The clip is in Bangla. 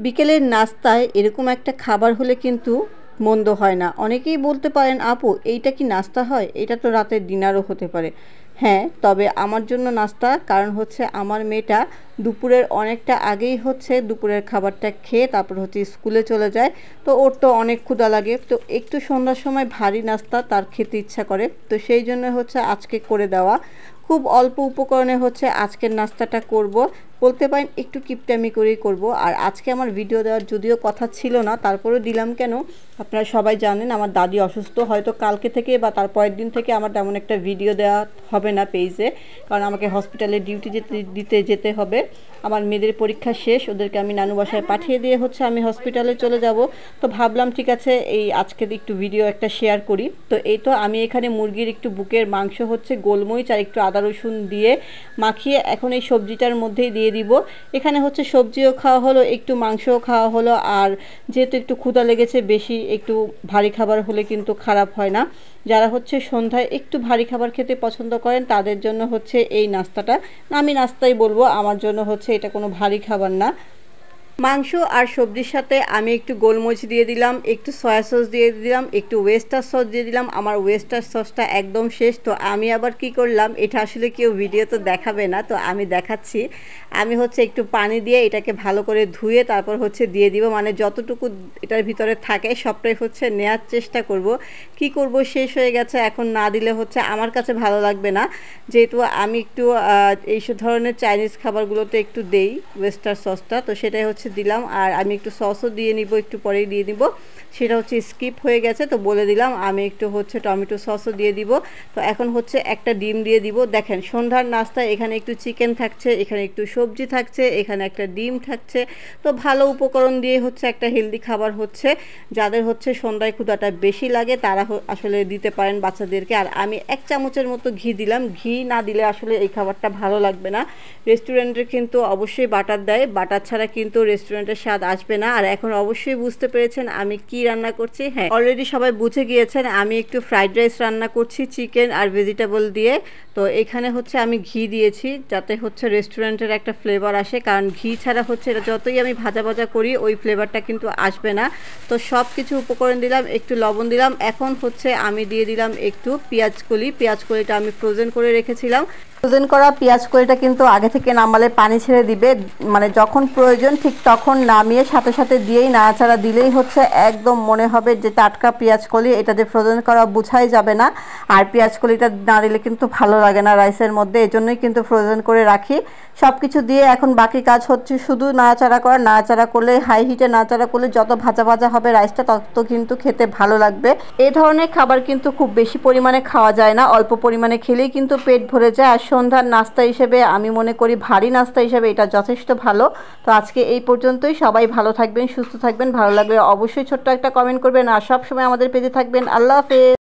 বিকেলের নাস্তায় এরকম একটা খাবার হলে কিন্তু মন্দ হয় না। অনেকেই বলতে পারেন, আপু এইটা কি নাস্তা হয়? এটা তো রাতের ডিনারও হতে পারে। হ্যাঁ, তবে আমার জন্য নাস্তা, কারণ হচ্ছে আমার মেয়েটা দুপুরের অনেকটা আগেই হচ্ছে দুপুরের খাবারটা খেয়ে তারপর হচ্ছে স্কুলে চলে যায়। তো ওর তো অনেক ক্ষুধা লাগে, তো একটু সন্ধ্যার সময় ভারী নাস্তা তার খেতে ইচ্ছা করে, তো সেই জন্য হচ্ছে আজকে করে দেওয়া। খুব অল্প উপকরণে হচ্ছে আজকের নাস্তাটা করব। বলতে পারেন একটু কিপটামি করেই করব। আর আজকে আমার ভিডিও দেওয়ার যদিও কথা ছিল না, তারপরেও দিলাম। কেন, আপনারা সবাই জানেন আমার দাদি অসুস্থ। হয়তো কালকে থেকে বা তার পরের দিন থেকে আমার তেমন একটা ভিডিও দেওয়া হবে না পেজে, কারণ আমাকে হসপিটালে ডিউটি দিতে যেতে হবে। আমার মেয়েদের পরীক্ষা শেষ, ওদেরকে আমি নানু বাসায় পাঠিয়ে দিয়ে হচ্ছে আমি হসপিটালে চলে যাব। তো ভাবলাম ঠিক আছে এই আজকে একটু ভিডিও একটা শেয়ার করি। তো এই তো আমি এখানে মুরগির একটু বুকের মাংস হচ্ছে গোলমরিচ আর একটু আদা রসুন দিয়ে মাখিয়ে এখন এই সবজিটার মধ্যেই দিয়ে দিব। এখানে হচ্ছে সবজিও খাওয়া হলো, একটু মাংসও খাওয়া হলো। আর যেহেতু একটু ক্ষুধা লেগেছে বেশি, একটু ভারী খাবার হলে কিন্তু খারাপ হয় না। যারা হচ্ছে সন্ধ্যায় একটু ভারী খাবার খেতে পছন্দ করেন তাদের জন্য হচ্ছে এই নাস্তাটা, আমি নাস্তাই বলবো, আমার জন্য হচ্ছে এটা কোনো ভারী খাবার না। মাংস আর সবজির সাথে আমি একটু গোলমরিচ দিয়ে দিলাম, একটু সয়া সস দিয়ে দিলাম, একটু ওয়েস্টার সস দিয়ে দিলাম। আমার ওয়েস্টার সসটা একদম শেষ। তো আমি আবার কি করলাম, এটা আসলে কেউ ভিডিও তো দেখাবে না, তো আমি দেখাচ্ছি। আমি হচ্ছে একটু পানি দিয়ে এটাকে ভালো করে ধুয়ে তারপর হচ্ছে দিয়ে দিব, মানে যতটুকু এটার ভিতরে থাকে সবটাই হচ্ছে নেয়ার চেষ্টা করব। কি করব, শেষ হয়ে গেছে, এখন না দিলে হচ্ছে আমার কাছে ভালো লাগবে না। যেহেতু আমি একটু এইসব ধরনের চাইনিজ খাবারগুলোতে একটু দেই ওয়েস্টার সসটা, তো সেটাই হচ্ছে দিলাম। আর আমি একটু সসও দিয়ে নিব, একটু পরেই দিয়ে দিব, সেটা হচ্ছে স্কিপ হয়ে গেছে, তো বলে দিলাম। আমি একটু হচ্ছে টমেটো সসও দিয়ে দিব। তো এখন হচ্ছে একটা ডিম দিয়ে দিব। দেখেন সন্ধ্যার নাস্তায় এখানে একটু চিকেন থাকছে, এখানে একটু সবজি থাকছে, এখানে একটা ডিম থাকছে। তো ভালো উপকরণ দিয়ে হচ্ছে একটা হেলদি খাবার হচ্ছে। যাদের হচ্ছে সন্ধ্যায় ক্ষুধাটা বেশি লাগে তারা আসলে দিতে পারেন বাচ্চাদেরকে। আর আমি 1 চামচের মতো ঘি দিলাম, ঘি না দিলে আসলে এই খাবারটা ভালো লাগবে না। রেস্টুরেন্টের কিন্তু অবশ্যই বাটার দেয়, বাটার ছাড়া কিন্তু রেস্টুরেন্টের স্বাদ আসবে না। আর এখন অবশ্যই বুঝতে পেরেছেন আমি কি রান্না করছি। হ্যাঁ, অলরেডি সবাই বুঝে গিয়েছেন আমি একটু ফ্রাইড রাইস রান্না করছি চিকেন আর ভেজিটেবল দিয়ে। তো এখানে হচ্ছে আমি ঘি দিয়েছি যাতে হচ্ছে রেস্টুরেন্টের একটা ফ্লেভার আসে, কারণ ঘি ছাড়া হচ্ছে এটা যতই আমি ভাজা ভাজা করি ওই ফ্লেভারটা কিন্তু আসবে না। তো সব কিছু উপকরণ দিলাম, একটু লবণ দিলাম। এখন হচ্ছে আমি দিয়ে দিলাম একটু পেঁয়াজ কলি। পেঁয়াজ কলিটা আমি ফ্রোজেন করে রেখেছিলাম। ফ্রোজেন করা পেঁয়াজ কলিটা কিন্তু আগে থেকে নামালে পানি ছেড়ে দিবে, মানে যখন প্রয়োজন ঠিক তখন নামিয়ে সাথে সাথে দিয়েই নাড়াচাড়া দিলেই হচ্ছে একদম মনে হবে যে টাটকা পেঁয়াজ কলি। এটা যে ফ্রোজেন করা বোঝাই যাবে না। আর পেঁয়াজ কলিটা না দিলে কিন্তু ভালো লাগে না রাইসের মধ্যে, এজন্যই কিন্তু ফ্রোজেন করে রাখি। সব কিছু দিয়ে এখন বাকি কাজ হচ্ছে শুধু নাড়াচাড়া করা। নাড়াচাড়া করলে, হাই হিটে নাড়াচাড়া করলে যত ভাজা ভাজা হবে রাইসটা তত কিন্তু খেতে ভালো লাগবে। এই ধরনের খাবার কিন্তু খুব বেশি পরিমাণে খাওয়া যায় না, অল্প পরিমাণে খেলেই কিন্তু পেট ভরে যায়। আর সন্ধ্যার নাস্তা হিসেবে আমি মনে করি ভারী নাস্তা হিসেবে এটা যথেষ্ট ভালো। তো আজকে এই পর্যন্তই। সবাই ভালো থাকবেন, সুস্থ থাকবেন। ভালো লাগলে অবশ্যই ছোট্ট একটা কমেন্ট করবেন, আর সবসময় আমাদের পেজে থাকবেন। আল্লাহ হাফেজ।